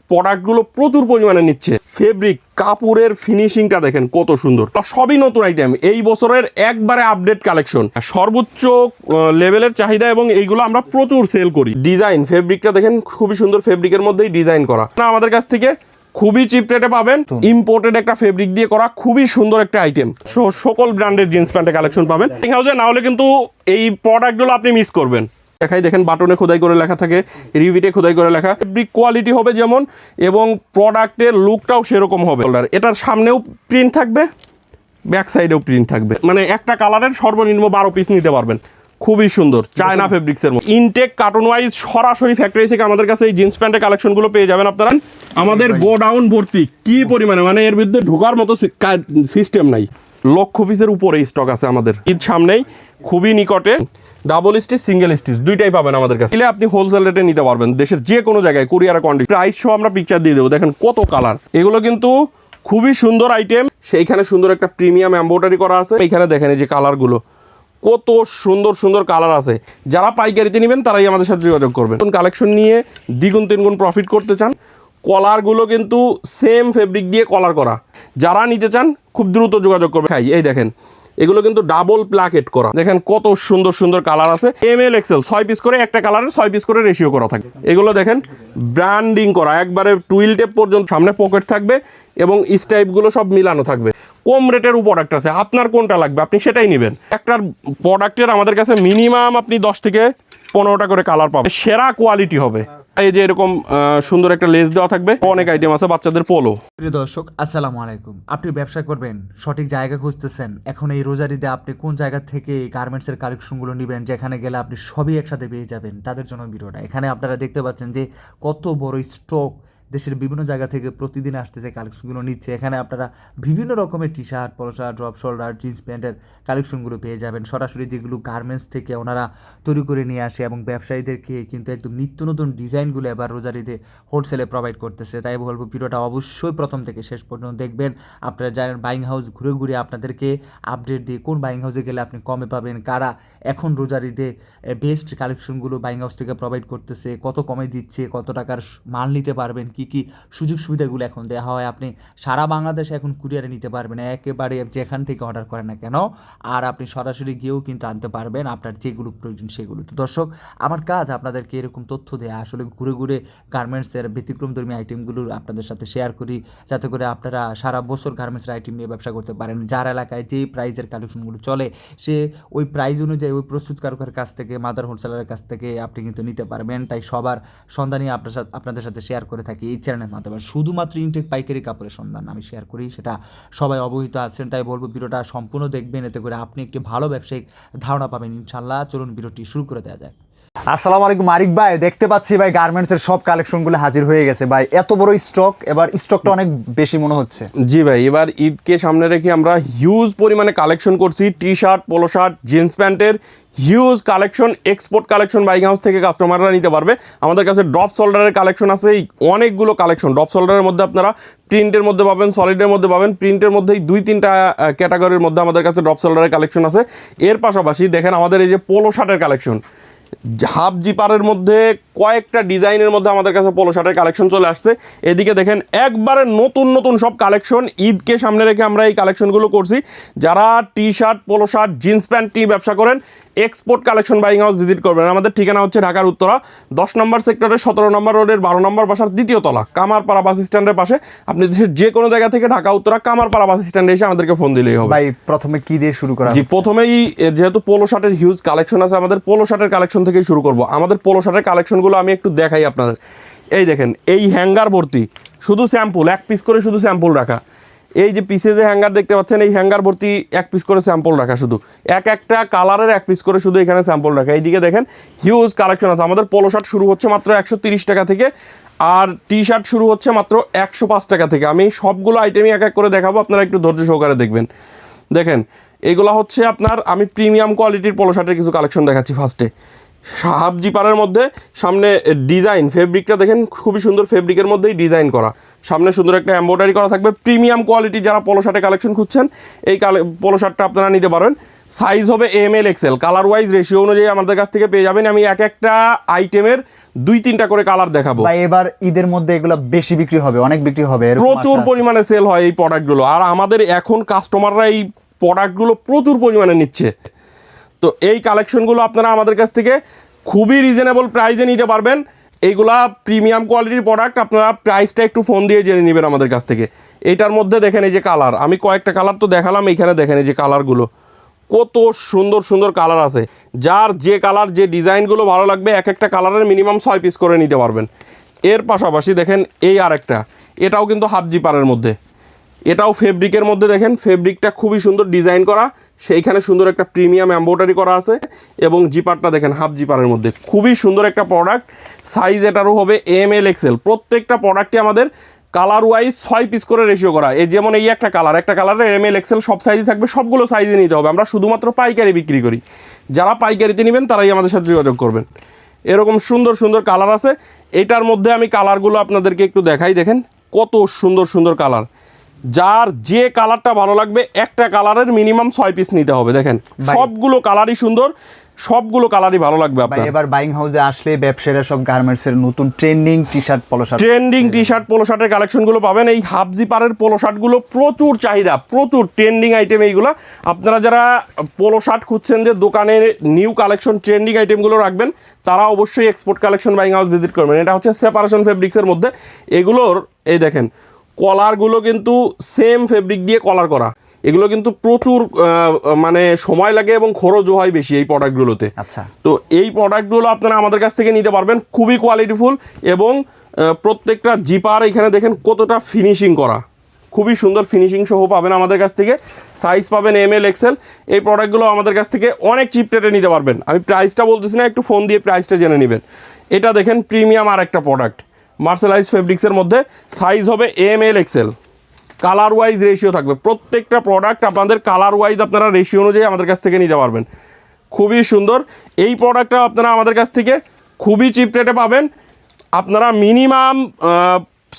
প্রোডাক্টগুলো প্রচুর পরিমাণে নিচ্ছে। ফেব্রিক কাপড়ের ফিনিশিংটা দেখেন কত সুন্দর, সবই নতুন আইটেম, এই বছরের একবারে আপডেট কালেকশন, সর্বোচ্চ লেভেলের চাহিদা এবং এইগুলো আমরা প্রচুর সেল করি। ডিজাইন ফেব্রিকটা দেখেন খুবই সুন্দর, ফেব্রিকের মধ্যেই ডিজাইন করা। আমাদের কাছ থেকে খুবই চিপ রেটে পাবেন, ইম্পোর্টেড একটা ফেব্রিক দিয়ে করা খুবই সুন্দর একটা আইটেম। সকল ব্র্যান্ডের জিন্স প্যান্টের কালেকশন পাবেন বাইং হাউসে, না হলে কিন্তু এই প্রোডাক্টগুলো আপনি মিস করবেন। দেখাই দেখেন বাটনে খোদাই করে লেখা থাকে, রিভিটে খোদাই করে লেখা, ফেব্রিক কোয়ালিটি হবে যেমন এবং প্রোডাক্টের লুকটাও সেরকম হবে। এটার সামনেও প্রিন্ট থাকবে, ব্যাক সাইডেও প্রিন্ট থাকবে, মানে একটা কালারের সর্বনিম্ন 12 পিস নিতে পারবেন। খুবই সুন্দর চায়না ফেব্রিক্সের মধ্যে, ইনটেক কার্টন ওয়াইজ সরাসরি ফ্যাক্টরি থেকে আমাদের কাছে এই জিন্স প্যান্টের কালেকশনগুলো পেয়ে যাবেন আপনারা। আমাদের গোডাউন ভর্তি কি পরিমাণে, মানে এর বিরুদ্ধে ঢোকার মতো সিস্টেম নাই, লক্ষ পিসের উপরে স্টক আছে আমাদের। ঈদ সামনেই, খুবই নিকটে ডাবল স্টিচ সিঙ্গেল স্টিচ দুইটাই পাবেন আমাদের কাছে। আপনি হোলসেল রেটে নিতে পারবেন দেশের যে কোনো জায়গায়, কুরিয়ার কন্ডিশন, প্রাইস সহ আমরা পিকচার দিয়ে দেবো। দেখেন কত কালার, এগুলো কিন্তু খুবই সুন্দর আইটেম। সেইখানে সুন্দর একটা প্রিমিয়াম এমব্রয়ডারি করা আছে, এইখানে দেখেন এই যে কালারগুলো কত সুন্দর সুন্দর কালার আছে। যারা পাইকারিতে নেবেন তারাই আমাদের সাথে যোগাযোগ করবেন। কালেকশন নিয়ে দ্বিগুণ তিনগুণ প্রফিট করতে চান, কলারগুলো কিন্তু সেম ফেব্রিক দিয়ে কলার করা, যারা নিতে চান খুব দ্রুত যোগাযোগ করবে। এই দেখেন এগুলো কিন্তু ডাবল প্লাকেট করা, দেখেন কত সুন্দর সুন্দর কালার আছে। ML XL 6 পিস করে, একটা কালারের 6 পিস করে রেশিও করা থাকে। এগুলো দেখেন ব্র্যান্ডিং করা, একবারে টুইল টেপ পর্যন্ত, সামনে পকেট থাকবে এবং স্টাইপগুলো সব মিলানো থাকবে। কম রেটের প্রোডাক্ট আছে, আপনার কোনটা লাগবে আপনি সেটাই নেবেন। একটার প্রোডাক্টের আমাদের কাছে মিনিমাম আপনি 10 থেকে 15টা করে কালার পাবেন, সেরা কোয়ালিটি হবে। এই যে এরকম সুন্দর একটা লেস দেওয়া থাকবে, অনেক আইটেম আছে, বাচ্চাদের পোলো। প্রিয় দর্শক আসসালামু আলাইকুম। আপনি ব্যবসা করবেন, সঠিক জায়গা খুঁজতেছেন, এখন এই রোজারিতে আপনি কোন জায়গা থেকে এই গার্মেন্টসের কালেকশনগুলো নেবেন যেখানে গেলে আপনি সবই একসাথে পেয়ে যাবেন, তাদের জন্য ভিডিওটা। এখানে আপনারা দেখতে পাচ্ছেন যে কত বড় স্টক দেশের বিভিন্ন জায়গা থেকে প্রতিদিন আসতেছে, কালেকশনগুলো নিচ্ছে। এখানে আপনারা বিভিন্ন রকমের টি শার্ট, পলো শার্ট, ড্রপ শোল্ডার, জিন্স প্যান্টের কালেকশনগুলো পেয়ে যাবেন সরাসরি, যেগুলো গার্মেন্টস থেকে ওনারা তৈরি করে নিয়ে আসে এবং ব্যবসায়ীদেরকে কিন্তু একদম নিত্য নতুন ডিজাইনগুলো এবার রোজারিতে হোলসেলে প্রোভাইড করতেছে। তাই বলবো ভিডিওটা অবশ্যই প্রথম থেকে শেষ পর্যন্ত দেখবেন। আপনারা জানেন বাইং হাউস ঘুরে ঘুরে আপনাদেরকে আপডেট দিয়ে কোন বাইং হাউসে গেলে আপনি কমে পাবেন, কারা এখন রোজারিতে বেস্ট কালেকশনগুলো বাইং হাউস থেকে প্রোভাইড করতেছে, কত কমে দিচ্ছে, কত টাকার মাল নিতে পারবেন, কী কী সুযোগ সুবিধাগুলো এখন দেওয়া হয়। আপনি সারা বাংলাদেশে এখন কুরিয়ারে নিতে পারবেন, একেবারে যেখান থেকে অর্ডার করেন না কেন, আর আপনি সরাসরি গিয়েও কিন্তু আনতে পারবেন আপনার যেগুলো প্রয়োজন সেগুলো। তো দর্শক, আমার কাজ আপনাদেরকে এরকম তথ্য দেয়া, আসলে ঘুরে ঘুরে গার্মেন্টসের ব্যতিক্রমধর্মী আইটেমগুলো আপনাদের সাথে শেয়ার করি, যাতে করে আপনারা সারা বছর গার্মেন্টসের আইটেম নিয়ে ব্যবসা করতে পারেন। যার এলাকায় যেই প্রাইজের কালেকশনগুলো চলে, সে ওই প্রাইজ অনুযায়ী ওই প্রস্তুতকারকের কাছ থেকে, মাদার হোলসেলারের কাছ থেকে আপনি কিন্তু নিতে পারবেন। তাই সবার সন্ধানই আপনাদের সাথে শেয়ার করে থাকি এই চ্যানেলের মাধ্যমে। শুধুমাত্র ইনটেক পাইকারি কাপড়ের সন্ধান আমি শেয়ার করি, সেটা সবাই অবহিত আছেন। তাই বলবো ভিডিওটা সম্পূর্ণ দেখবেন, এতে করে আপনি একটি ভালো ব্যবসায়িক ধারণা পাবেন ইনশাল্লাহ। চলুন ভিডিওটি শুরু করে দেওয়া যায়। আসসালামু আলাইকুম আরিক ভাই, দেখতে পাচ্ছি ভাই গার্মেন্টসের সব কালেকশনগুলো হাজির হয়ে গেছে ভাই। এত বড় স্টক, এবার স্টকটা অনেক বেশি মনে হচ্ছে। জি ভাই, এবার ঈদকে সামনে রেখে আমরা হিউজ পরিমাণে কালেকশন করছি। T shirt, polo shirt, jeans প্যান্টের huge collection, export collection buying house থেকে কাস্টমাররা নিতে পারবে। আমাদের কাছে ড্রপ শোল্ডারের কালেকশন আছে অনেকগুলো কালেকশন। ড্রপ শোল্ডারের মধ্যে আপনারা প্রিন্টের মধ্যে পাবেন, সলিডের মধ্যে পাবেন। প্রিন্টের মধ্যেই 2-3টা ক্যাটাগরির মধ্যে আমাদের কাছে ড্রপ শোল্ডারের কালেকশন আছে। এর পাশাপাশি দেখেন আমাদের এই যে পোলো শার্টের কালেকশন, হাফ জিপারের মধ্যে কয়েকটা ডিজাইনের মধ্যে আমাদের কাছে পোলো শার্টের কালেকশন চলে আসছে। এদিকে দেখেন একবারে নতুন নতুন সব কালেকশন, ঈদকে সামনে রেখে আমরা এই কালেকশনগুলো করছি। যারা টি shirt, polo shirt, jeans pant নিয়ে ব্যবসা করেন, export collection buying house visit করবেন। আমাদের ঠিকানা হচ্ছে ঢাকার উত্তরা 10 নম্বর সেক্টরের 17 নম্বর রোডের 12 নম্বর বাসার 2য় তলা, কামারপাড়া বাস স্ট্যান্ডের পাশে। আপনি দেশের যে কোনো জায়গা থেকে ঢাকা উত্তরা কামারপাড়া বাস স্ট্যান্ডে এসে আমাদেরকে ফোন দিলেই হবে। ভাই প্রথমে কি দিয়ে শুরু করা? জি, প্রথমেই যেহেতু পোলো শার্টের হিউজ কালেকশন আছে, আমাদের পোলো শার্টের কালেকশন থেকেই শুরু করব। আমাদের পোলো শার্টের কালেকশনগুলো আমি একটু দেখাই আপনাদের। এই দেখেন, এই হ্যাঙ্গার ভর্তি শুধু স্যাম্পল, 1 পিস করে শুধু স্যাম্পল রাখা। এই যে পিসে যে হ্যাঙ্গার দেখতে পাচ্ছেন, এই হ্যাঙ্গার ভর্তি 1 পিস করে স্যাম্পল রাখা, শুধু একটা কালারের 1 পিস করে শুধু এখানে স্যাম্পল রাখা। এইদিকে দেখেন হিউজ কালেকশন আছে। আমাদের পোলো শার্ট শুরু হচ্ছে মাত্র 130 টাকা থেকে, আর টি শার্ট শুরু হচ্ছে মাত্র 105 টাকা থেকে। আমি সবগুলো আইটেমই এক এক করে দেখাবো, আপনারা একটু ধৈর্য সহকারে দেখবেন। দেখেন এগুলো হচ্ছে আপনার, আমি প্রিমিয়াম কোয়ালিটির পোলো শার্টের কিছু কালেকশন দেখাচ্ছি। ফার্স্টে হাফ জিপারের মধ্যে সামনে ডিজাইন, ফেব্রিকটা দেখেন খুবই সুন্দর, ফেব্রিকের মধ্যেই ডিজাইন করা, সামনে সুন্দর একটা এমব্রয়ডারি করা থাকবে। প্রিমিয়াম কোয়ালিটি যারা পোলো শার্টের কালেকশন খুঁজছেন, এই পোলো শার্টটা আপনারা নিতে পারেন। সাইজ হবে M L XL, colour wise ratio অনুযায়ী আমাদের কাছ থেকে পেয়ে যাবেন। আমি এক একটা আইটেমের 2-3টা করে কালার দেখাবো। ভাই এবার ঈদের মধ্যে এগুলো বেশি বিক্রি হবে, অনেক বিক্রি হবে, এরকম প্রচুর আশা আছে। পরিমাণে সেল হয় এই প্রোডাক্টগুলো, আর আমাদের এখন কাস্টমাররা এই প্রোডাক্টগুলো প্রচুর পরিমাণে নিচ্ছে। তো এই কালেকশনগুলো আপনারা আমাদের কাছ থেকে খুবই রিজনেবল প্রাইসে নিতে পারবেন। এইগুলা প্রিমিয়াম কোয়ালিটির প্রোডাক্ট, আপনারা প্রাইসটা একটু ফোন দিয়ে জেনে নেবেন আমাদের কাছ থেকে। এইটার মধ্যে দেখেন এই যে কালার, আমি কয়েকটা কালার তো দেখালাম, এইখানে দেখেন এই যে কালারগুলো কত সুন্দর সুন্দর কালার আছে। যার যে কালার যে ডিজাইনগুলো ভালো লাগবে এক একটা কালারের মিনিমাম 6 পিস করে নিতে পারবেন। এর পাশাপাশি দেখেন এই আরেকটা, এটাও কিন্তু হাফ জিপারের মধ্যে, এটাও ফেব্রিকের মধ্যে। দেখেন ফেব্রিকটা খুবই সুন্দর ডিজাইন করা, সেইখানে সুন্দর একটা প্রিমিয়াম এমব্রয়ডারি করা আছে, এবং জিপারটা দেখেন হাফ জিপারের মধ্যে, খুবই সুন্দর একটা প্রোডাক্ট। সাইজ এটারও হবে এম এল এক্সেল। প্রত্যেকটা প্রোডাক্টই আমাদের কালার ওয়াইজ 6 পিস করে রেশিও করা। এই যেমন এই একটা কালারের এম এল এক্সেল সব সাইজই থাকবে, সবগুলো সাইজে নিতে হবে। আমরা শুধুমাত্র পাইকারি বিক্রি করি, যারা পাইকারিতে নেবেন তারাই আমাদের সাথে যোগাযোগ করবেন। এরকম সুন্দর সুন্দর কালার আছে। এটার মধ্যে আমি কালারগুলো আপনাদেরকে একটু দেখাই, দেখেন কত সুন্দর সুন্দর কালার। যার যে কালারটা ভালো লাগবে একটা কালারের মিনিমাম 6 পিস নিতে হবে। দেখেন সবগুলো কালারই সুন্দর, সবগুলো কালারই ভালো লাগবে ভাই আপনার। এবার বাইং হাউসে আসলে ব্যবসায়ীরা সব গার্মেন্টস এর নতুন ট্রেন্ডিং টি শার্ট, পোলো শার্ট, ট্রেন্ডিং টি শার্ট পোলো শার্টের কালেকশনগুলো পাবেন। এই হাফ জিপারের পোলো শার্টগুলো প্রচুর চাহিদা, প্রচুর ট্রেন্ডিং আইটেম এইগুলো। আপনারা যারা পোলো শার্ট খুঁজছেন যে দোকানে নিউ কালেকশন ট্রেন্ডিং আইটেমগুলো রাখবেন, তারা অবশ্যই export collection buying house visit করবেন। এটা হচ্ছে সেপারেশন ফেব্রিক্সের মধ্যে। এগুলোর এই দেখেন কলারগুলো কিন্তু সেম ফেব্রিক দিয়ে কলার করা। এগুলো কিন্তু প্রচুর মানে সময় লাগে এবং খরচও হয় বেশি এই প্রোডাক্টগুলোতে। আচ্ছা, তো এই প্রোডাক্টগুলো আপনারা আমাদের কাছ থেকে নিতে পারবেন, খুবই কোয়ালিটিফুল, এবং প্রত্যেকটা জিপার এখানে দেখেন কতটা ফিনিশিং করা, খুবই সুন্দর ফিনিশিং সহ পাবেন আমাদের কাছ থেকে। সাইজ পাবেন এম এল এক্সেল। এই প্রোডাক্টগুলো আমাদের কাছ থেকে অনেক চিপ রেটে নিতে পারবেন। আমি প্রাইসটা বলতেছি না, একটু ফোন দিয়ে প্রাইসটা জেনে নেবেন। এটা দেখেন প্রিমিয়াম আর একটা প্রোডাক্ট, মার্সেলাইজ ফেব্রিক্সের মধ্যে। সাইজ হবে M L XL, colour wise ratio থাকবে। প্রত্যেকটা প্রোডাক্ট আপনাদের কালার ওয়াইজ আপনারা রেশিও অনুযায়ী আমাদের কাছ থেকে নিতে পারবেন। খুবই সুন্দর এই প্রোডাক্টটা আপনারা আমাদের কাছ থেকে খুবই চিপ রেটে পাবেন। আপনারা মিনিমাম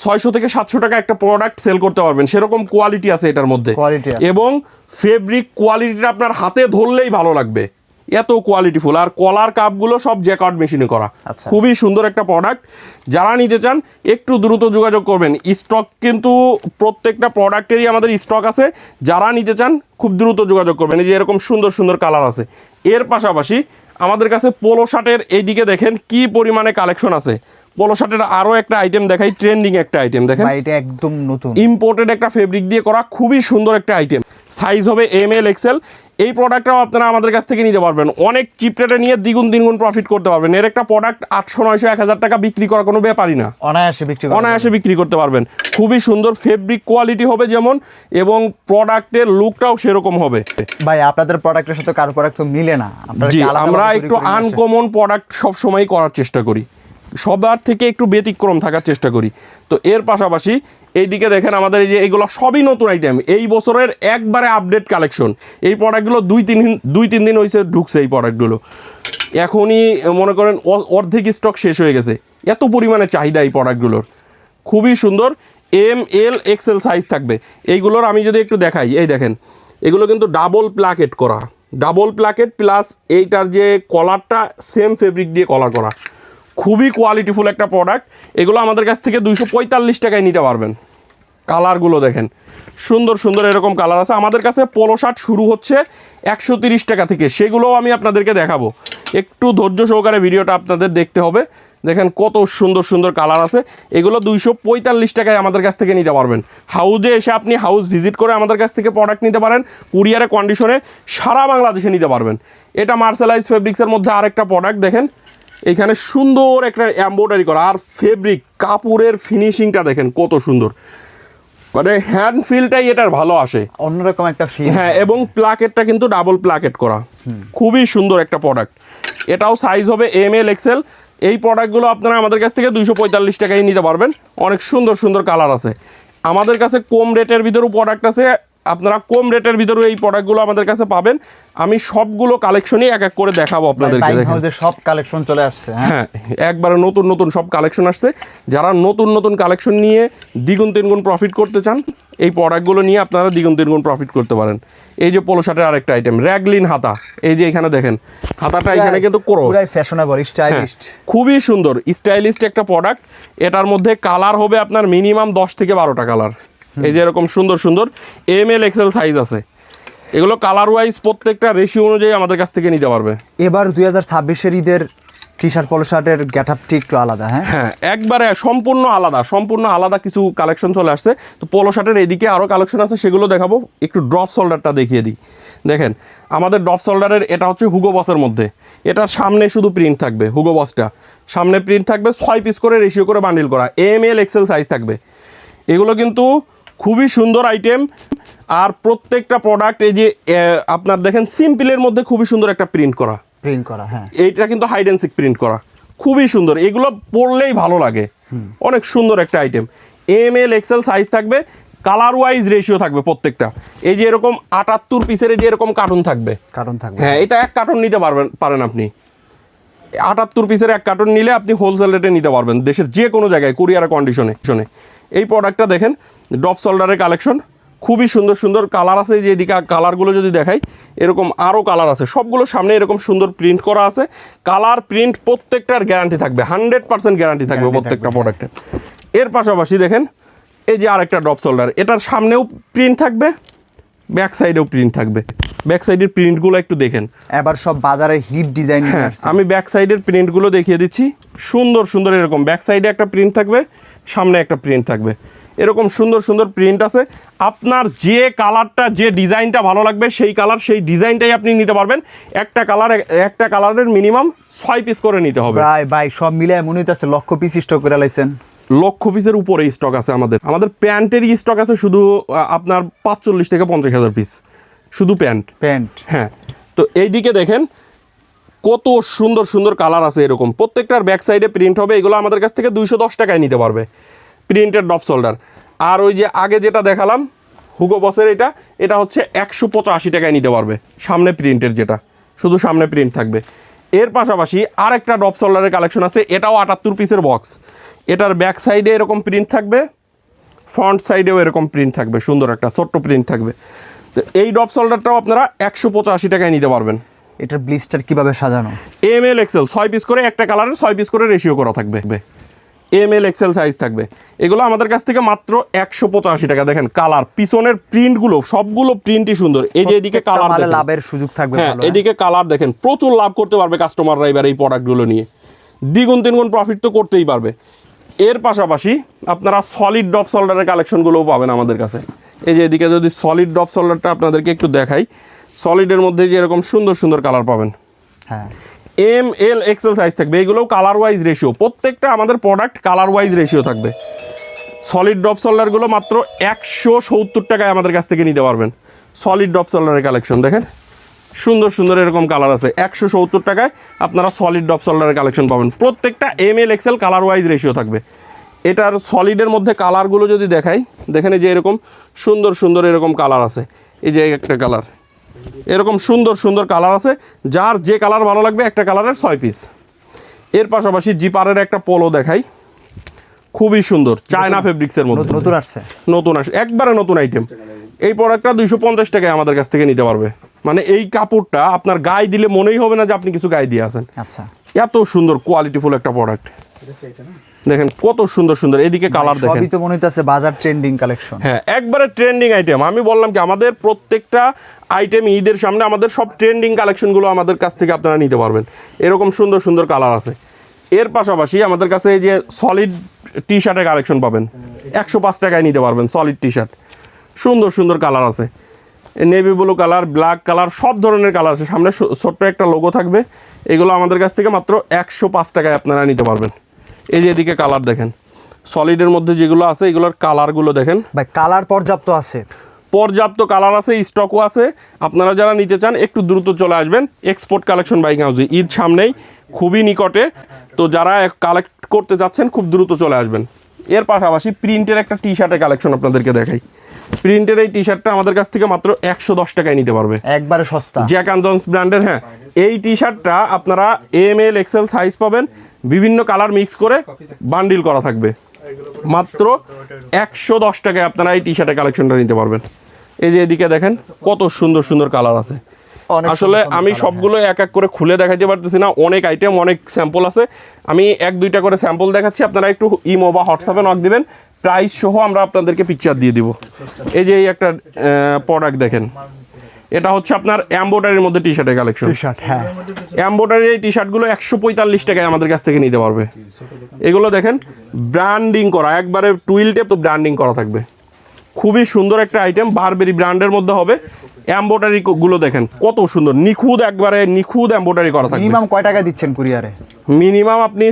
600 থেকে 700 টাকা একটা প্রোডাক্ট সেল করতে পারবেন, সেরকম কোয়ালিটি আছে এটার মধ্যে। Quality আছে। এবং ফেব্রিক কোয়ালিটিটা আপনার হাতে ধরলেই ভালো লাগবে, এত কোয়ালিটিফুল। আর কলার কাপগুলো সব জ্যাকআউট মেশিনে করা। আচ্ছা। খুবই সুন্দর একটা প্রোডাক্ট। যারা নিতে চান একটু দ্রুত যোগাযোগ করবেন। স্টক কিন্তু প্রত্যেকটা প্রোডাক্টেরই আমাদের স্টক আছে, যারা নিতে চান খুব দ্রুত যোগাযোগ করবেন। এই যে এরকম সুন্দর সুন্দর কালার আছে। এর পাশাপাশি আমাদের কাছে পোলো শার্টের এইদিকে দেখেন কি পরিমাণে কালেকশন আছে। পোলো শার্টের আরও একটা আইটেম দেখাই, ট্রেন্ডিং একটা আইটেম দেখেন, ভাই এটা একদম নতুন, ইম্পোর্টেড একটা ফেব্রিক দিয়ে করা, খুবই সুন্দর একটা আইটেম। সাইজ হবে এম এল এক্সেল। এই প্রোডাক্টটাও আপনারা আমাদের কাছ থেকে নিতে পারবেন, অনেক চিপ রেটে নিয়ে দ্বিগুণ তিনগুণ প্রফিট করতে পারবেন। এর একটা প্রোডাক্ট 800, 900, 1000 টাকা বিক্রি করা কোনো ব্যাপারই না, অনায়াসে বিক্রি করা অনায়াসে বিক্রি করতে পারবেন। খুবই সুন্দর ফেব্রিক কোয়ালিটি হবে যেমন, এবং প্রোডাক্টের লুকটাও সেরকম হবে। যাবে। ভাই আপনাদের প্রোডাক্টের সাথে কারো প্রোডাক্ট তো মিলে না, আপনারা জি, কি আলাদা আমরা আলাদা তৈরি একটু করে নিয়ে আসেন? আনকমন প্রোডাক্ট সবসময় করার চেষ্টা করি, সবার থেকে একটু ব্যতিক্রম থাকার চেষ্টা করি। তো এর পাশাপাশি এইদিকে দেখেন আমাদের এই যে এগুলো সবই নতুন আইটেম, এই বছরের একবারে আপডেট কালেকশন। এই প্রোডাক্টগুলো 2-3 দিন হয়েছে ঢুকছে এই প্রোডাক্টগুলো। এখনই মনে করেন অর্ধেক স্টক শেষ হয়ে গেছে, এত পরিমাণে চাহিদা এই প্রোডাক্টগুলোর। খুবই সুন্দর এম এল এক্সেল সাইজ থাকবে এইগুলোর। আমি যদি একটু দেখাই, এই দেখেন এগুলো কিন্তু ডাবল প্লাকেট করা, ডাবল প্লাকেট প্লাস এইটার যে কলারটা সেম ফেব্রিক দিয়ে কলার করা, খুবই কোয়ালিটিফুল একটা প্রোডাক্ট। এগুলো আমাদের কাছ থেকে 245 টাকায় নিতে পারবেন। কালারগুলো দেখেন সুন্দর সুন্দর এরকম কালার আছে। আমাদের কাছে পোলো শার্ট শুরু হচ্ছে 130 টাকা থেকে, সেগুলোও আমি আপনাদেরকে দেখাবো। একটু ধৈর্য সহকারে ভিডিওটা আপনাদের দেখতে হবে। দেখেন কত সুন্দর সুন্দর কালার আছে। এগুলো 245 টাকায় আমাদের কাছ থেকে নিতে পারবেন। হাউজে এসে আপনি হাউস ভিজিট করে আমাদের কাছ থেকে প্রোডাক্ট নিতে পারেন, কুরিয়ারে কন্ডিশনে সারা বাংলাদেশে নিতে পারবেন। এটা মার্সেলাইজ ফেব্রিক্সের মধ্যে আরেকটা প্রোডাক্ট দেখেন, এখানে সুন্দর একটা এমব্রয়ডারি করা, আর ফেব্রিক কাপড়ের ফিনিশিংটা দেখেন কত সুন্দর, মানে হ্যান্ড ফিলটাই এটার ভালো আসে, অন্যরকম একটা ফিল। হ্যাঁ। এবং প্লাকেটটা কিন্তু ডাবল প্লাকেট করা, খুবই সুন্দর একটা প্রোডাক্ট। এটাও সাইজ হবে এম এল এক্সেল। এই প্রোডাক্টগুলো আপনারা আমাদের কাছ থেকে 245 টাকায় নিতে পারবেন। অনেক সুন্দর সুন্দর কালার আছে আমাদের কাছে। কম রেটের ভিতরেও প্রোডাক্ট আছে, আপনারা কম রেটের ভিতরে এই প্রোডাক্টগুলো আমাদের কাছে পাবেন। আমি সবগুলো কালেকশনই এক এক করে দেখাবো আপনাদেরকে। বাইং দেখেন হাউসে সব কালেকশন চলে আসছে। হ্যাঁ, একবারে নতুন নতুন সব কালেকশন আসছে। যারা নতুন নতুন কালেকশন নিয়ে দ্বিগুণ তিনগুণ প্রফিট করতে চান, এই প্রোডাক্টগুলো নিয়ে আপনারা দ্বিগুণ তিনগুণ প্রফিট করতে পারেন। এই যে পোলো শার্টের আরেকটা আইটেম, র্যাগলিন হাতা। এই যে এখানে দেখেন হাতাটা এখানে কিন্তু পুরাই ফ্যাশনেবল স্টাইলিস্ট, খুবই সুন্দর স্টাইলিস্ট একটা প্রোডাক্ট। এটার মধ্যে কালার হবে আপনার মিনিমাম 10 থেকে 12টা কালার। এই যে এরকম সুন্দর সুন্দর ML XL সাইজ আছে। এগুলো কালার ওয়াইজ প্রত্যেকটা রেশিও অনুযায়ী আমাদের কাছ থেকে নিতে পারবে। এবার 2026-এর ঈদের টি শার্ট পোলো শার্টের গেট আপটি একটু আলাদা। হ্যাঁ, একবারে সম্পূর্ণ আলাদা কিছু কালেকশন চলে আসছে। তো পোলো শার্টের এদিকে আরও কালেকশন আছে, সেগুলো দেখাবো। একটু ড্রপ শোল্ডারটা দেখিয়ে দিই। দেখেন আমাদের ড্রপ শোল্ডারের এটা হচ্ছে হুগো বসের মধ্যে। এটার সামনে শুধু প্রিন্ট থাকবে, হুগো বসটা সামনে প্রিন্ট থাকবে, 6 পিস করে রেশিও করে বান্ডিল করা, ML XL সাইজ থাকবে। এগুলো কিন্তু খুবই সুন্দর আইটেম। আর প্রত্যেকটা প্রোডাক্ট এই যে আপনার দেখেন সিম্পলের মধ্যে খুবই সুন্দর একটা প্রিন্ট করা। হ্যাঁ, এইটা কিন্তু হাইড অ্যান্ড সিক প্রিন্ট করা, খুবই সুন্দর। এগুলো পরলেই ভালো লাগে, অনেক সুন্দর একটা আইটেম। ML XL সাইজ থাকবে, কালার ওয়াইজ রেশিও থাকবে প্রত্যেকটা। এই যে এরকম 78 পিসের যে এরকম কার্টুন থাকবে। হ্যাঁ, এটা এক কার্টুন নিতে পারেন আপনি। 78 পিসের এক কার্টুন নিলে আপনি হোলসেল রেটে নিতে পারবেন দেশের যে কোনো জায়গায় কুরিয়ার কন্ডিশনে। এই প্রোডাক্টটা দেখেন, ড্রপ শোল্ডারের কালেকশন, খুবই সুন্দর সুন্দর কালার আছে। যে এদিকে কালারগুলো যদি দেখাই, এরকম আরও কালার আছে। সবগুলো সামনে এরকম সুন্দর প্রিন্ট করা আছে। কালার প্রিন্ট প্রত্যেকটার গ্যারান্টি থাকবে, 100% গ্যারান্টি থাকবে প্রত্যেকটা প্রোডাক্টের। এর পাশাপাশি দেখেন এই যে আরেকটা ড্রপ শোল্ডার, এটার সামনেও প্রিন্ট থাকবে, ব্যাক সাইডেও প্রিন্ট থাকবে। ব্যাক সাইডের প্রিন্টগুলো একটু দেখেন। এবার সব বাজারে হিট ডিজাইন। হ্যাঁ, আমি ব্যাক সাইডের প্রিন্টগুলো দেখিয়ে দিচ্ছি। সুন্দর সুন্দর এরকম ব্যাক সাইডে একটা প্রিন্ট থাকবে, সামনে একটা প্রিন্ট থাকবে। এরকম সুন্দর সুন্দর প্রিন্ট আছে। আপনার যে কালারটা, যে ডিজাইনটা ভালো লাগবে সেই কালার, সেই ডিজাইনটাই আপনি নিতে পারবেন। একটা কালারের মিনিমাম 6 পিস করে নিতে হবে। ভাই সব মিলে মনে হইতেছে লক্ষ পিস স্টক করে লাইছেন। লক্ষ পিসের উপরে স্টক আছে আমাদের প্যান্টেরই স্টক আছে শুধু আপনার 45 থেকে 50,000 পিস, শুধু প্যান্ট। হ্যাঁ, তো এইদিকে দেখেন কত সুন্দর সুন্দর কালার আছে। এরকম প্রত্যেকটার ব্যাক সাইডে প্রিন্ট হবে। এগুলো আমাদের কাছ থেকে 210 টাকায় নিতে পারবে, প্রিন্টেড ড্রপ শোল্ডার। আর ওই যে আগে যেটা দেখালাম হুগো বসের, এটা হচ্ছে 185 টাকায় নিতে পারবে, সামনে প্রিন্টের, যেটা শুধু সামনে প্রিন্ট থাকবে। এর পাশাপাশি আর একটা ড্রপ শোল্ডারের কালেকশন আছে, এটাও 78 পিসের বক্স। এটার ব্যাক সাইডে এরকম প্রিন্ট থাকবে, ফ্রন্ট সাইডেও এরকম প্রিন্ট থাকবে, সুন্দর একটা ছোট্ট প্রিন্ট থাকবে। তো এই ড্রপ শোল্ডারটাও আপনারা 185 টাকায় নিতে পারবেন। এটার ব্লিস্টার কিভাবে সাজানো? ML XL 6 পিস করে, একটা কালারের 6 পিস করে রেশিও করা থাকবে, ML XL সাইজ থাকবে। এগুলো আমাদের কাছ থেকে মাত্র 185 টাকা। দেখেন কালার, পিছনের প্রিন্টগুলো সবগুলো প্রিন্টই সুন্দর। এই যে এদিকে কালার, লাভের সুযোগ থাকবে। হ্যাঁ, এদিকে কালার দেখেন, প্রচুর লাভ করতে পারবে কাস্টমাররা এবার এই প্রোডাক্টগুলো নিয়ে। দ্বিগুণ তিনগুণ প্রফিট তো করতেই পারবে। এর পাশাপাশি আপনারা সলিড ড্রপ শোল্ডারের কালেকশনগুলোও পাবেন আমাদের কাছে। এই যে এদিকে যদি সলিড ড্রপ শোল্ডারটা আপনাদেরকে একটু দেখাই, সলিডের মধ্যে যে এরকম সুন্দর সুন্দর কালার পাবেন। হ্যাঁ, ML XL সাইজ থাকবে। এগুলোও কালার ওয়াইজ রেশিও, প্রত্যেকটা আমাদের প্রোডাক্ট কালার ওয়াইজ রেশিও থাকবে। সলিড ড্রপ শোল্ডারগুলো মাত্র 170 টাকায় আমাদের কাছ থেকে নিতে পারবেন। সলিড ড্রপ শোল্ডারের কালেকশন দেখেন, সুন্দর সুন্দর এরকম কালার আছে। 170 টাকায় আপনারা সলিড ড্রপ শোল্ডারের কালেকশন পাবেন। প্রত্যেকটা ML XL colour wise ratio থাকবে। এটার সলিডের মধ্যে কালারগুলো যদি দেখাই, দেখেন এই যে এরকম সুন্দর সুন্দর এরকম কালার আছে। এই যে একটা কালার, এরকম সুন্দর সুন্দর কালার আছে। যার যে কালার ভালো লাগবে, একটা কালারের 6 পিস। এর পাশাপাশি জিপারের একটা পোলো দেখাই, খুবই সুন্দর, চায়না ফেব্রিক্সের মধ্যে নতুন আসে, একবারে নতুন আইটেম। এই প্রোডাক্টটা 250 টাকায় আমাদের কাছ থেকে নিতে পারবে। মানে এই কাপড়টা আপনার গায়ে দিলে মনেই হবে না যে আপনি কিছু গায়ে দিয়ে আছেন। আচ্ছা, এত সুন্দর কোয়ালিটিফুল একটা প্রোডাক্ট। দেখেন কত সুন্দর সুন্দর, এদিকে কালার দেখেন, সবই তো মনে হইতাছে বাজার ট্রেন্ডিং কালেকশন। হ্যাঁ, একবারে ট্রেন্ডিং আইটেম। আমি বললাম কি, আমাদের প্রত্যেকটা আইটেম ঈদের সামনে আমাদের সব ট্রেন্ডিং কালেকশনগুলো আমাদের কাছ থেকে আপনারা নিতে পারবেন। এরকম সুন্দর সুন্দর কালার আছে। এর পাশাপাশি আমাদের কাছে এই যে সলিড টি শার্টের কালেকশন পাবেন, 105 টাকায় নিতে পারবেন সলিড টি শার্ট। সুন্দর সুন্দর কালার আছে, navy blue colour, black colour, সব ধরনের কালার আছে। সামনে ছোট্ট একটা লোগো থাকবে। এগুলো আমাদের কাছ থেকে মাত্র 105 টাকায় আপনারা নিতে পারবেন। এই যে এদিকে কালার দেখেন, সলিডের মধ্যে যেগুলো আছে এগুলোর কালারগুলো দেখেন ভাই, কালার পর্যাপ্ত আছে, পর্যাপ্ত কালার আছে, স্টকও আছে। আপনারা যারা নিতে চান একটু দ্রুত চলে আসবেন এক্সপোর্ট কালেকশন বাইং হাউসে। ঈদ সামনেই, খুবই নিকটে। তো যারা কালেক্ট করতে চাচ্ছেন খুব দ্রুত চলে আসবেন। এর পাশাপাশি প্রিন্টের একটা টি শার্টের কালেকশন আপনাদেরকে দেখাই। প্রিন্টের এই টি শার্টটা আমাদের কাছ থেকে মাত্র 110 টাকায় নিতে পারবে, একবারে সস্তা। জ্যাক অ্যান্ড জন্স ব্র্যান্ডের। হ্যাঁ, এই টি শার্টটা আপনারা ML XL সাইজ পাবেন, বিভিন্ন কালার মিক্স করে বান্ডিল করা থাকবে। মাত্র 110 টাকায় আপনারা এই টি শার্টের কালেকশনটা নিতে পারবেন। এই যে এদিকে দেখেন কত সুন্দর সুন্দর কালার আছে। অনেক আসলে সুন্দর সুন্দর আমি colour, সবগুলো এক এক করে খুলে দেখাইতে পারতেছি না, অনেক আইটেম, অনেক স্যাম্পল আছে। আমি 1-2টা করে স্যাম্পল দেখাচ্ছি, আপনারা একটু ইমো বা হোয়াটসঅ্যাপে নক দিবেন, প্রাইস সহ আমরা আপনাদেরকে পিকচার দিয়ে দিব। এই যে এই একটা প্রোডাক্ট দেখেন, এটা হচ্ছে আপনার এমব্রয়ডারির মধ্যে টি শার্টের কালেকশন। টি-শার্ট, হ্যাঁ। এমব্রয়ডারির এই টি শার্টগুলো 145 টাকায় আমাদের কাছ থেকে নিতে পারবে। এগুলো দেখেন ব্র্যান্ডিং করা, একবারে টুইল টেপ তো ব্র্যান্ডিং করা থাকবে। খুবই সুন্দর একটা আইটেম, বারবেরি ব্র্যান্ডের মধ্যে হবে। এমব্রয়ডারি গুলো দেখেন কত সুন্দর, নিখুঁত, একবারে নিখুঁত এমব্রয়ডারি করা থাকবে। মিনিমাম কয় টাকা দিচ্ছেন কুরিয়ারে? মিনিমাম আপনি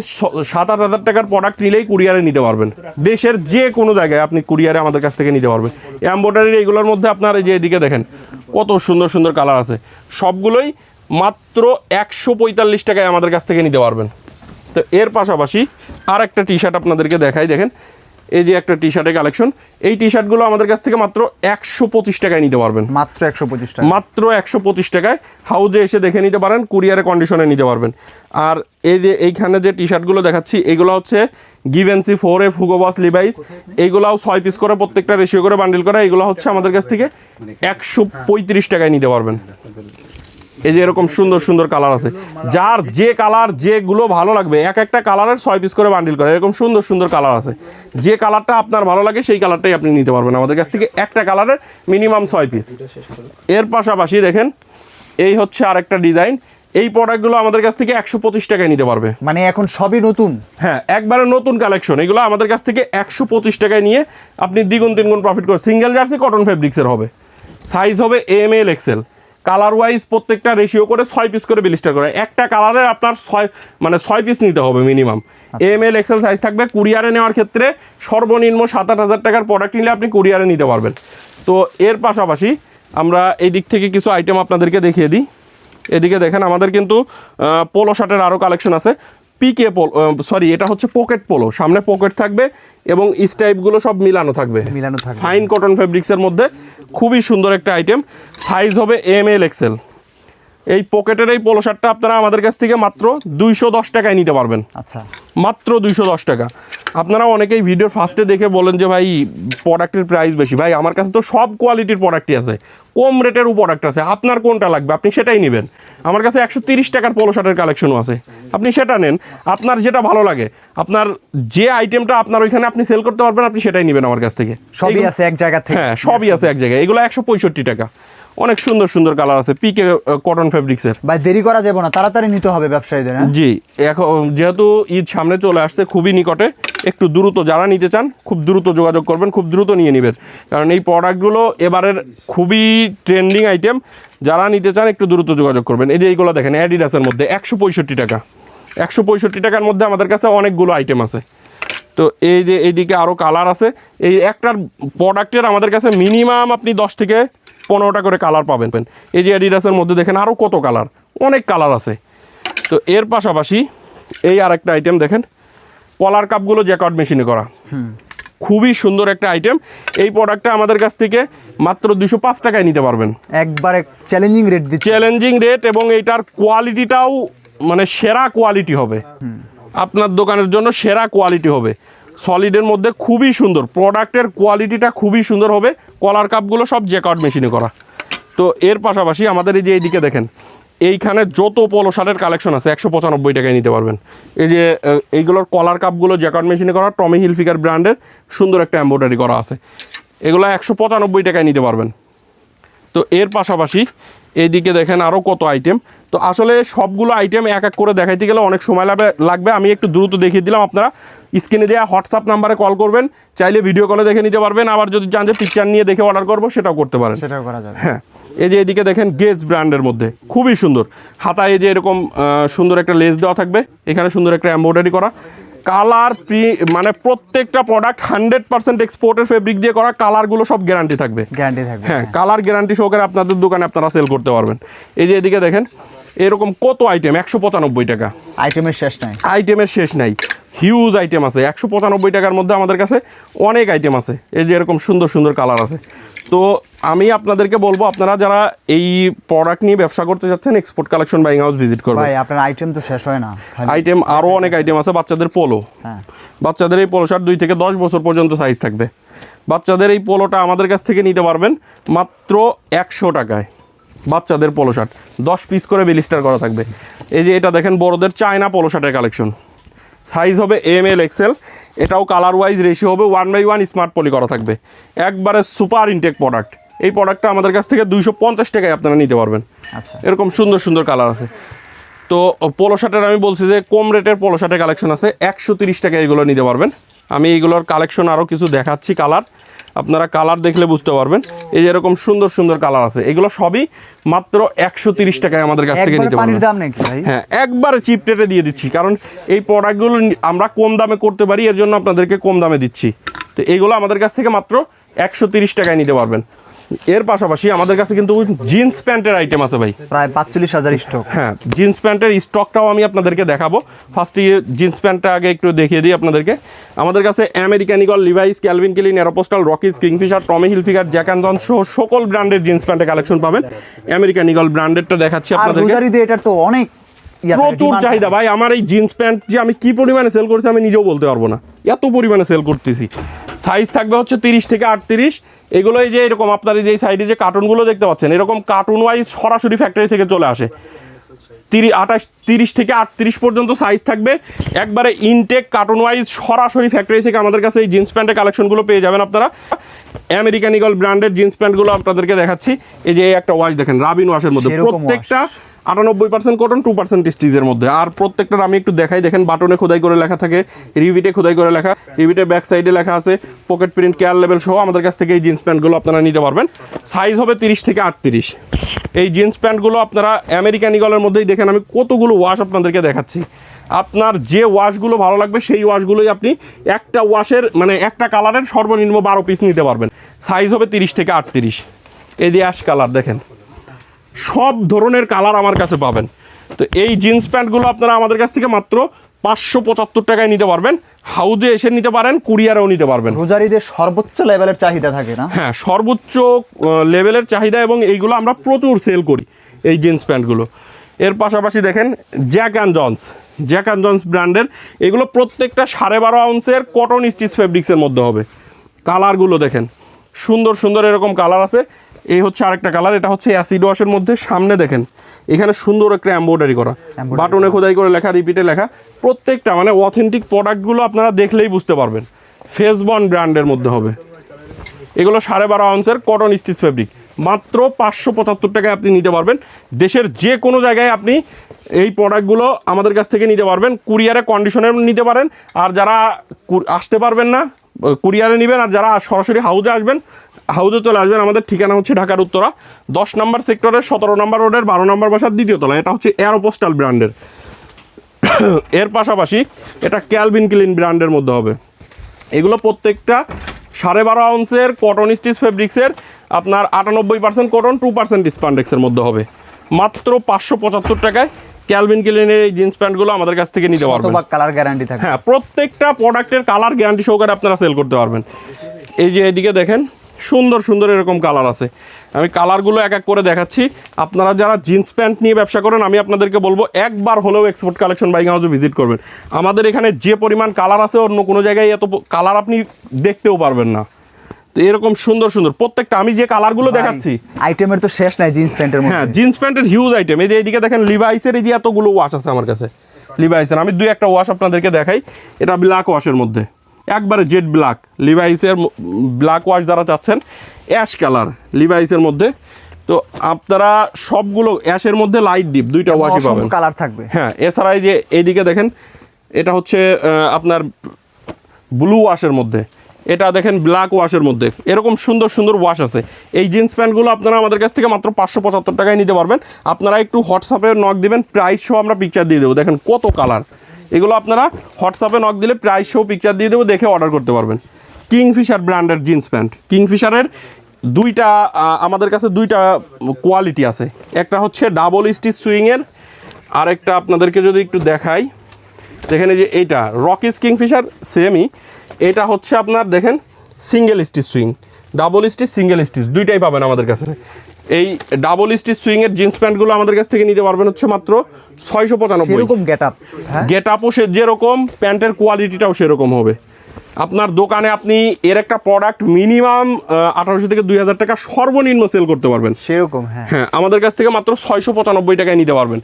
7-8 হাজার টাকার প্রোডাক্ট নিলেই কুরিয়ারে নিতে পারবেন। দেশের যে কোনো জায়গায় আপনি কুরিয়ারে আমাদের কাছ থেকে নিতে পারবেন। এমব্রয়ডারির এইগুলোর মধ্যে আপনার এই যে এদিকে দেখেন কত সুন্দর সুন্দর কালার আছে, সবগুলোই মাত্র 145 টাকায় আমাদের কাছ থেকে নিতে পারবেন। তো এর পাশাপাশি আর একটা টি শার্ট আপনাদেরকে দেখাই, দেখেন এই যে একটা টি শার্টের কালেকশন। এই টি শার্টগুলো আমাদের কাছ থেকে মাত্র 125 টাকায় নিতে পারবেন। মাত্র 125 টাকা, মাত্র 125 টাকায় হাউজে এসে দেখে নিতে পারেন, কুরিয়ারে কন্ডিশনে নিতে পারবেন। আর এই যে এইখানে যে টি শার্টগুলো দেখাচ্ছি, এগুলো হচ্ছে Givenchy 4F Hugo Boss Levi's. এইগুলাও 6 পিস করে, প্রত্যেকটা রেশিও করে বান্ডিল করা। এগুলো হচ্ছে আমাদের কাছ থেকে 135 টাকায় নিতে পারবেন। এই যে এরকম সুন্দর সুন্দর কালার আছে, যার যে কালার যেগুলো ভালো লাগবে, এক একটা কালারের 6 পিস করে বান্ডিল করা, এরকম সুন্দর সুন্দর কালার আছে। যে কালারটা আপনার ভালো লাগে সেই কালারটাই আপনি নিতে পারবেন আমাদের কাছ থেকে, একটা কালারের মিনিমাম 6 পিস। এর পাশাপাশি দেখেন এই হচ্ছে আরেকটা ডিজাইন। এই প্রোডাক্টগুলো আমাদের কাছ থেকে 125 টাকায় নিতে পারবে। মানে এখন সবই নতুন, হ্যাঁ, একবারে নতুন কালেকশন। এগুলো আমাদের কাছ থেকে 125 টাকায় নিয়ে আপনি দ্বিগুণ তিনগুণ প্রফিট করে। সিঙ্গেল জার্সি কটন ফেব্রিক্সের হবে, সাইজ হবে ML XL, কালার ওয়াইজ প্রত্যেকটা রেশিও করে 6 পিস করে ব্লিস্টার করে। একটা কালারে আপনার 6 পিস নিতে হবে মিনিমাম। ML XL সাইজ থাকবে। কুরিয়ারে নেওয়ার ক্ষেত্রে সর্বনিম্ন 7-8 হাজার টাকার প্রোডাক্ট নিলে আপনি কুরিয়ারে নিতে পারবেন। তো এর পাশাপাশি আমরা এই দিক থেকে কিছু আইটেম আপনাদেরকে দেখিয়ে দিই। এদিকে দেখেন আমাদের কিন্তু পোলো শার্টের আরও কালেকশন আছে। পিকে পোলো, সরি এটা হচ্ছে পকেট পোলো, সামনে পকেট থাকবে এবং স্টাইপগুলো সব মিলানো থাকবে। ফাইন কটন ফেব্রিক্সের মধ্যে খুবই সুন্দর একটা আইটেম, সাইজ হবে ML XL। এই পকেটের এই পোলো শার্টটা আপনারা আমাদের কাছ থেকে মাত্র 210 টাকায় নিতে পারবেন। আচ্ছা, মাত্র 210 টাকা। আপনারা অনেকেই ভিডিওর ফার্স্টে দেখে বলেন যে ভাই প্রোডাক্টের প্রাইস বেশি। ভাই আমার কাছে তো সব কোয়ালিটির প্রোডাক্টই আছে, কম রেটেরও প্রোডাক্ট আছে, আপনার কোনটা লাগবে আপনি সেটাই নেবেন। আমার কাছে 130 টাকার পোলো শার্টের কালেকশনও আছে, আপনি সেটা নেন, আপনার যেটা ভালো লাগে, আপনার যে আইটেমটা আপনার ওইখানে আপনি সেল করতে পারবেন আপনি সেটাই নেবেন আমার কাছ থেকে। সবই আছে এক জায়গা থেকে। হ্যাঁ, সবই আছে এক জায়গায়। এগুলো 165 টাকা, অনেক সুন্দর সুন্দর কালার আছে পিকে কটন ফেব্রিক্সের। ভাই দেরি করা যাবে না, তাড়াতাড়ি নিতে হবে ব্যবসায়ীদের। জি, এখন যেহেতু ঈদ সামনে চলে আসছে, খুবই নিকটে, একটু দ্রুত যারা নিতে চান খুব দ্রুত যোগাযোগ করবেন, খুব দ্রুত নিয়ে নেবেন, কারণ এই প্রোডাক্টগুলো এবারের খুবই ট্রেন্ডিং আইটেম। যারা নিতে চান একটু দ্রুত যোগাযোগ করবেন। এই যে এইগুলো দেখেন অ্যাডিডাসের মধ্যে 165 টাকা। 165 টাকার মধ্যে আমাদের কাছে অনেকগুলো আইটেম আছে। তো এই যে এইদিকে আরও কালার আছে। এই একটার প্রোডাক্টের আমাদের কাছে মিনিমাম আপনি 10 থেকে 15টা করে কালার পাবেন। এই যে অ্যাডিডাসের মধ্যে দেখেন আরও কত কালার, অনেক কালার আছে। তো এর পাশাপাশি এই আরেকটা আইটেম দেখেন, কলার কাপগুলো জ্যাকআউট মেশিনে করা, খুবই সুন্দর একটা আইটেম। এই প্রোডাক্টটা আমাদের কাছ থেকে মাত্র 205 টাকায় নিতে পারবেন। একবারে চ্যালেঞ্জিং রেট দিচ্ছে, চ্যালেঞ্জিং রেট, এবং এইটার কোয়ালিটিটাও মানে সেরা কোয়ালিটি হবে, আপনার দোকানের জন্য সেরা কোয়ালিটি হবে। সলিডের মধ্যে খুবই সুন্দর, প্রোডাক্টের কোয়ালিটিটা খুবই সুন্দর হবে। কলার কাপগুলো সব জ্যাকআউট মেশিনে করা। তো এর পাশাপাশি আমাদের এই যে এইদিকে দেখেন, এইখানে যত পোলো শার্টের কালেকশন আছে 195 টাকায় নিতে পারবেন। এই যে এইগুলোর কলার কাপগুলো জ্যাকআউট মেশিনে করা, টমি হিলফিগার ব্র্যান্ডের, সুন্দর একটা এমব্রয়ডারি করা আছে। এগুলো 195 টাকায় নিতে পারবেন। তো এর পাশাপাশি এইদিকে দেখেন আরও কত আইটেম। তো আসলে সবগুলো আইটেম এক এক করে দেখাইতে গেলে অনেক সময় লাগবে। আমি একটু দ্রুত দেখিয়ে দিলাম। আপনারা স্ক্রিনে দেওয়া হোয়াটসঅ্যাপ নাম্বারে কল করবেন, চাইলে ভিডিও কলে দেখে নিতে পারবেন। আবার যদি চান যে পিকচার নিয়ে দেখে অর্ডার করবো সেটাও করতে পারেন, সেটাও করা যাবে। হ্যাঁ, এই যে এদিকে দেখেন গেজ ব্র্যান্ডের মধ্যে খুবই সুন্দর, হাতায় এই যে এরকম সুন্দর একটা লেস দেওয়া থাকবে, এখানে সুন্দর একটা এমব্রয়ডারি করা, কালার মানে প্রত্যেকটা প্রোডাক্ট 100% এক্সপোর্টের ফেব্রিক দিয়ে করা, কালারগুলো সব গ্যারান্টি থাকবে। হ্যাঁ, কালার গ্যারান্টি সহকারে আপনাদের দোকানে আপনারা সেল করতে পারবেন। এই যে এদিকে দেখেন এরকম কত আইটেম, 195 টাকা। আইটেমের শেষ নাই, আইটেমের শেষ নাই। হিউজ আইটেম আছে। 195 টাকার মধ্যে আমাদের কাছে অনেক আইটেম আছে। এই যে এরকম সুন্দর সুন্দর কালার আছে। তো আমি আপনাদেরকে বলবো, আপনারা যারা এই প্রোডাক্ট নিয়ে ব্যবসা করতে চাচ্ছেন, export collection buying house visit করবেন। ভাই আপনার আইটেম তো শেষ হয় না, আইটেম আরও অনেক আইটেম আছে। বাচ্চাদের পোলো, হ্যাঁ বাচ্চাদের এই পোলো শার্ট 2 থেকে 10 বছর পর্যন্ত সাইজ থাকবে। বাচ্চাদের এই পোলোটা আমাদের কাছ থেকে নিতে পারবেন মাত্র 100 টাকায়। বাচ্চাদের পোলো শার্ট 10 পিস করে বিলিস্টার করা থাকবে। এই যে এটা দেখেন বড়দের চায়না পোলো শার্টের কালেকশন, সাইজ হবে ML XL। এটাও কালার ওয়াইজ রেশিও হবে 1/1 স্মার্ট পলি করা থাকবে। একবারে সুপার ইনটেক প্রোডাক্ট। এই প্রোডাক্টটা আমাদের কাছ থেকে 250 টাকায় আপনারা নিতে পারবেন। আচ্ছা এরকম সুন্দর সুন্দর কালার আছে। তো পোলো শার্টের আমি বলছি যে কম রেটের পোলো শার্টের কালেকশন আছে, 130 টাকা এগুলো নিতে পারবেন। আমি এইগুলোর কালেকশন আরও কিছু দেখাচ্ছি কালার, আপনারা কালার দেখলে বুঝতে পারবেন। এই যে এরকম সুন্দর সুন্দর কালার আছে, এগুলো সবই মাত্র 130 টাকায় আমাদের কাছ থেকে নিতে পানির পারবেন। দাম নাকি ভাই? হ্যাঁ, একবারে চিপ রেটে দিয়ে দিচ্ছি, কারণ এই প্রোডাক্টগুলো আমরা কম দামে করতে পারি, এর জন্য আপনাদেরকে কম দামে দিচ্ছি। তো এইগুলো আমাদের কাছ থেকে মাত্র 130 টাকায় নিতে পারবেন। এর পাশাপাশি আমাদের কাছে কিন্তু জিন্স প্যান্টের আইটেম আছে ভাই, প্রায় 45,000 স্টক। হ্যাঁ, জিন্স প্যান্টের স্টকটাও আমি আপনাদেরকে দেখাবো। ফার্স্টে জিন্স প্যান্টটা আগে একটু দেখিয়ে দিই আপনাদেরকে। আমাদের কাছে American Eagle, Levi's, Calvin Klein, Aeropostale, Rockies, Kingfisher, Tommy Hilfiger, Jack and John সহ সকল ব্র্যান্ডের জিন্স প্যান্টের কালেকশন পাবেন। আমেরিকান ইগল ব্র্যান্ডেরটা দেখাচ্ছি আর আপনাদেরকে। রোজারিতে এটার তো অনেক প্রচুর চাহিদা ভাই। আমার এই জিন্স প্যান্ট যে আমি কি পরিমাণে সেল করছি আমি নিজেও বলতে পারবো না, এত পরিমাণে সেল করতেছি। সাইজ থাকবে হচ্ছে 30 থেকে 38। এগুলো এই যে এরকম আপনার এই যে সাইডে যে কার্টুনগুলো দেখতে পাচ্ছেন, এরকম কার্টুন ওয়াইজ সরাসরি ফ্যাক্টরি থেকে চলে আসে। 30 থেকে 38 পর্যন্ত সাইজ থাকবে, একবারে ইনটেক কার্টুন ওয়াইজ সরাসরি ফ্যাক্টরি থেকে আমাদের কাছে এই জিন্স প্যান্টের কালেকশনগুলো পেয়ে যাবেন আপনারা। আমেরিকান ইগল ব্র্যান্ডের জিন্স প্যান্টগুলো আপনাদেরকে দেখাচ্ছি। এই যে একটা ওয়াশ দেখেন, রাবিন ওয়াশের মধ্যে, প্রত্যেকটা 98% কটন, 2% স্টিচের মধ্যে। আর প্রত্যেকটার আমি একটু দেখাই, দেখেন বাটনে খোদাই করে লেখা থাকে, রিভিটে খোদাই করে লেখা, রিভিটের ব্যাক সাইডে লেখা আছে পকেট প্রিন্ট, কেয়ার লেভেল সহ আমাদের কাছ থেকে এই জিন্স প্যান্টগুলো আপনারা নিতে পারবেন। সাইজ হবে 30 থেকে 38। এই জিন্স প্যান্টগুলো আপনারা আমেরিকান ইগলের মধ্যেই দেখেন আমি কতগুলো ওয়াশ আপনাদেরকে দেখাচ্ছি। আপনার যে ওয়াশগুলো ভালো লাগবে সেই ওয়াশগুলোই আপনি একটা ওয়াশের মানে একটা কালারের সর্বনিম্ন 12 পিস নিতে পারবেন। সাইজ হবে 30 থেকে 38। এই যে অ্যাশ কালার দেখেন, সব ধরনের কালার আমার কাছে পাবেন। তো এই জিন্স প্যান্টগুলো আপনারা আমাদের কাছ থেকে মাত্র 575 টাকায় নিতে পারবেন। হাউজে এসে নিতে পারেন, কুরিয়ারেও নিতে পারবেন। রোজারিদের সর্বোচ্চ লেভেলের চাহিদা থাকে না? হ্যাঁ, সর্বোচ্চ লেভেলের চাহিদা, এবং এইগুলো আমরা প্রচুর সেল করি এই জিন্স প্যান্টগুলো। এর পাশাপাশি দেখেন জ্যাক অ্যান্ড জন্স ব্র্যান্ডের, এগুলো প্রত্যেকটা 12.5 আউন্সের কটন স্টিচ ফেব্রিক্সের মধ্যে হবে। কালারগুলো দেখেন সুন্দর সুন্দর এরকম কালার আছে। এই হচ্ছে আরেকটা কালার, এটা হচ্ছে অ্যাসিড ওয়াশের মধ্যে। সামনে দেখেন এখানে সুন্দর একটা এমব্রয়ডারি করা, বাটনে খোদাই করে লেখা, রিপিটে লেখা। প্রত্যেকটা মানে অথেন্টিক প্রোডাক্টগুলো আপনারা দেখলেই বুঝতে পারবেন। ফেসবন ব্র্যান্ডের মধ্যে হবে এগুলো, 12.5 আউন্সের কটন স্টিচ ফেব্রিক। মাত্র 575 টাকায় আপনি নিতে পারবেন। দেশের যে কোনো জায়গায় আপনি এই প্রোডাক্টগুলো আমাদের কাছ থেকে নিতে পারবেন। কুরিয়ারে কন্ডিশনে নিতে পারেন, আর যারা আসতে পারবেন না কুরিয়ারে নেবেন, আর যারা সরাসরি হাউজে আসবেন হাউজে চলে আসবেন। আমাদের ঠিকানা হচ্ছে ঢাকার উত্তরা 10 নম্বর সেক্টরের 17 নম্বর রোডের 12 নম্বর বাসার 2য় তলা। এটা হচ্ছে এরোপোস্টাল ব্র্যান্ডের। এর পাশাপাশি এটা ক্যালভিন ক্লিন ব্র্যান্ডের মধ্যে হবে। এগুলো প্রত্যেকটা 12.5 আউন্সের কটন স্টিচ ফেব্রিক্সের, আপনার 98% কটন, 2% স্পান্ডেক্সের মধ্যে হবে। মাত্র 575 টাকায় ক্যালভিন ক্লিনের এই জিন্স প্যান্টগুলো আমাদের কাছ থেকে নিতে পারবেন। শতভাগ কালার গ্যারান্টি থাকে। হ্যাঁ, প্রত্যেকটা প্রোডাক্টের কালার গ্যারান্টি সহকারে আপনারা সেল করতে পারবেন। এই যে এদিকে দেখেন সুন্দর সুন্দর এরকম কালার আছে। আমি কালারগুলো এক এক করে দেখাচ্ছি। আপনারা যারা জিন্স প্যান্ট নিয়ে ব্যবসা করেন, আমি আপনাদেরকে বলবো একবার হলেও এক্সপোর্ট কালেকশন বাইং হাউসে ভিজিট করবেন। আমাদের এখানে যে পরিমাণ কালার আছে অন্য কোনো জায়গায় এত কালার আপনি দেখতেও পারবেন না। তো এরকম সুন্দর সুন্দর প্রত্যেকটা আমি যে কালারগুলো দেখাচ্ছি, আইটেমের তো শেষ নাই জিন্স প্যান্টের মধ্যে। হ্যাঁ, জিন্স প্যান্টের হিউজ আইটেম। এই যে এইদিকে দেখেন লিভাইসের এই যে এতগুলো ওয়াশ আছে আমার কাছে। লিভাইসের আমি 2-1টা ওয়াশ আপনাদেরকে দেখাই। এটা ব্ল্যাক ওয়াশের মধ্যে, একবারে জেড ব্ল্যাক। লিভাইসের ব্ল্যাক ওয়াশ যারা চাচ্ছেন, অ্যাশ কালার লিভাইসের মধ্যে। তো আপনারা সবগুলো অ্যাশের মধ্যে লাইট ডিপ 2টা ওয়াশই পাবেন, কালার থাকবে। হ্যাঁ, এছাড়া এই যে এইদিকে দেখেন এটা হচ্ছে আপনার ব্লু ওয়াশের মধ্যে, এটা দেখেন ব্ল্যাক ওয়াশের মধ্যে। এরকম সুন্দর সুন্দর ওয়াশ আছে। এই জিন্স প্যান্টগুলো আপনারা আমাদের কাছ থেকে মাত্র 575 টাকায় নিতে পারবেন। আপনারা একটু হোয়াটসঅ্যাপে নক দিবেন, প্রাইস সহ আমরা পিকচার দিয়ে দেবো। দেখেন কত কালার। এগুলো আপনারা হোয়াটসঅ্যাপে নক দিলে প্রাইস সহ পিকচার দিয়ে দেবো, দেখে অর্ডার করতে পারবেন। কিংফিশার ব্র্যান্ডের জিন্স প্যান্ট। কিংফিশারের আমাদের কাছে 2টা কোয়ালিটি আছে। একটা হচ্ছে ডাবল স্টিচ সুইংয়ের, আর একটা আপনাদেরকে যদি একটু দেখাই, দেখেন এই যে এইটা রকিস কিংফিশার সেমই, এটা হচ্ছে আপনার দেখেন single stitch swing, double stitch single stitch দুইটাই পাবেন আমাদের কাছে। এই ডাবল স্টিচ সুইংয়ের জিন্স প্যান্টগুলো আমাদের কাছ থেকে নিতে পারবেন হচ্ছে মাত্র 695। এরকম গেট আপ, হ্যাঁ গেট আপও সে যেরকম, প্যান্টের কোয়ালিটিটাও সেরকম হবে। আপনার দোকানে আপনি এর একটা প্রোডাক্ট মিনিমাম 1800 থেকে 2000 টাকা সর্বনিম্ন সেল করতে পারবেন। সেরকম, হ্যাঁ হ্যাঁ, আমাদের কাছ থেকে মাত্র 695 টাকায় নিতে পারবেন।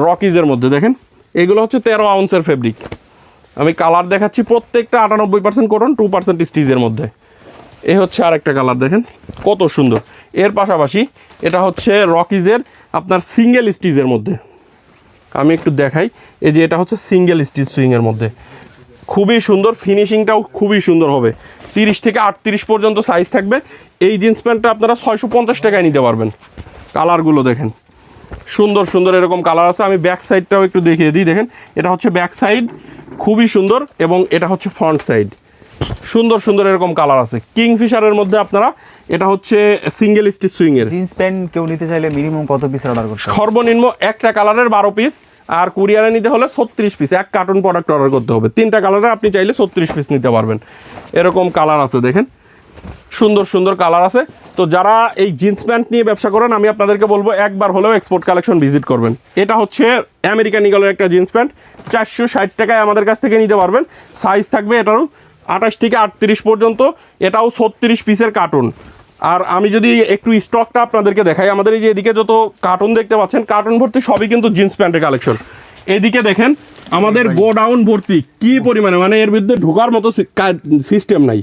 রকিজের মধ্যে দেখেন এগুলো হচ্ছে 13 আউন্সের ফেব্রিক। আমি কালার দেখাচ্ছি, প্রত্যেকটা 98% কটন, 2% স্টিচের মধ্যে। এ হচ্ছে আরেকটা কালার দেখেন কত সুন্দর। এর পাশাপাশি এটা হচ্ছে রকিজের আপনার সিঙ্গেল স্টিচের মধ্যে, আমি একটু দেখাই। এই যে এটা হচ্ছে সিঙ্গেল স্টিচ সুইংয়ের মধ্যে, খুবই সুন্দর, ফিনিশিংটাও খুবই সুন্দর হবে। 30 থেকে 38 পর্যন্ত সাইজ থাকবে। এই জিন্স প্যান্টটা আপনারা 650 টাকায় নিতে পারবেন। কালারগুলো দেখেন সুন্দর সুন্দর এরকম কালার আছে। আমি ব্যাক সাইডটাও একটু দেখিয়ে দিই। দেখেন এটা হচ্ছে ব্যাক সাইড, খুবই সুন্দর, এবং এটা হচ্ছে ফ্রন্ট সাইড, সুন্দর সুন্দর এরকম কালার আছে। কিংফিশারের মধ্যে আপনারা, এটা হচ্ছে সিঙ্গেল স্টিচ সুইংয়ের জিন্স প্যান্ট কেউ নিতে চাইলে মিনিমাম কত পিস অর্ডার করতে হবে? সর্বনিম্ন একটা কালারের 12 পিস, আর কুরিয়ারে নিতে হলে 36 পিস, এক কার্টুন প্রোডাক্ট অর্ডার করতে হবে। 3টা কালারে আপনি চাইলে 36 পিস নিতে পারবেন। এরকম কালার আছে দেখেন, সুন্দর সুন্দর কালার আছে। তো যারা এই জিন্স প্যান্ট নিয়ে ব্যবসা করেন, আমি আপনাদেরকে বলবো একবার হলেও এক্সপোর্ট কালেকশন ভিজিট করবেন। এটা হচ্ছে আমেরিকান ইগলের একটা জিন্স প্যান্ট, 460 টাকায় আমাদের কাছ থেকে নিতে পারবেন। সাইজ থাকবে এটারও 28 থেকে 38 পর্যন্ত, এটাও 36 পিসের কার্টুন। আর আমি যদি একটু স্টকটা আপনাদেরকে দেখাই, আমাদের এই যে এদিকে যত কার্টুন দেখতে পাচ্ছেন, কার্টুন ভর্তি সবই কিন্তু জিন্স প্যান্টের কালেকশন। এদিকে দেখেন আমাদের গোডাউন ভর্তি কি পরিমাণে, মানে এর ভিতরে ঢোকার মতো সিস্টেম নাই,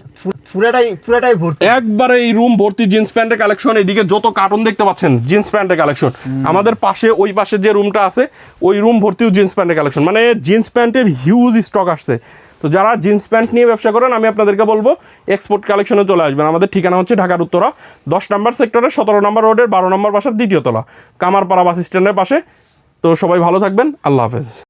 পুরাটাই ভর্তি, একবারে এই রুম ভর্তি জিন্স প্যান্টের কালেকশন। এদিকে যত কার্টুন দেখতে পাচ্ছেন জিন্স প্যান্টের কালেকশন। আমাদের পাশে ওই পাশে যে রুমটা আছে, ওই রুম ভর্তিও জিন্স প্যান্টের কালেকশন, মানে জিন্স প্যান্টের হিউজ স্টক আসছে। তো যারা জিন্স প্যান্ট নিয়ে ব্যবসা করেন, আমি আপনাদেরকে বলবো এক্সপোর্ট কালেকশনে চলে আসবেন। আমাদের ঠিকানা হচ্ছে ঢাকার উত্তরা 10 নম্বর সেক্টরের 17 নম্বর রোডের 12 নম্বর বাসার 2য় তলা, কামারপাড়া বাস স্ট্যান্ডের পাশে। তো সবাই ভালো থাকবেন, আল্লাহ হাফেজ।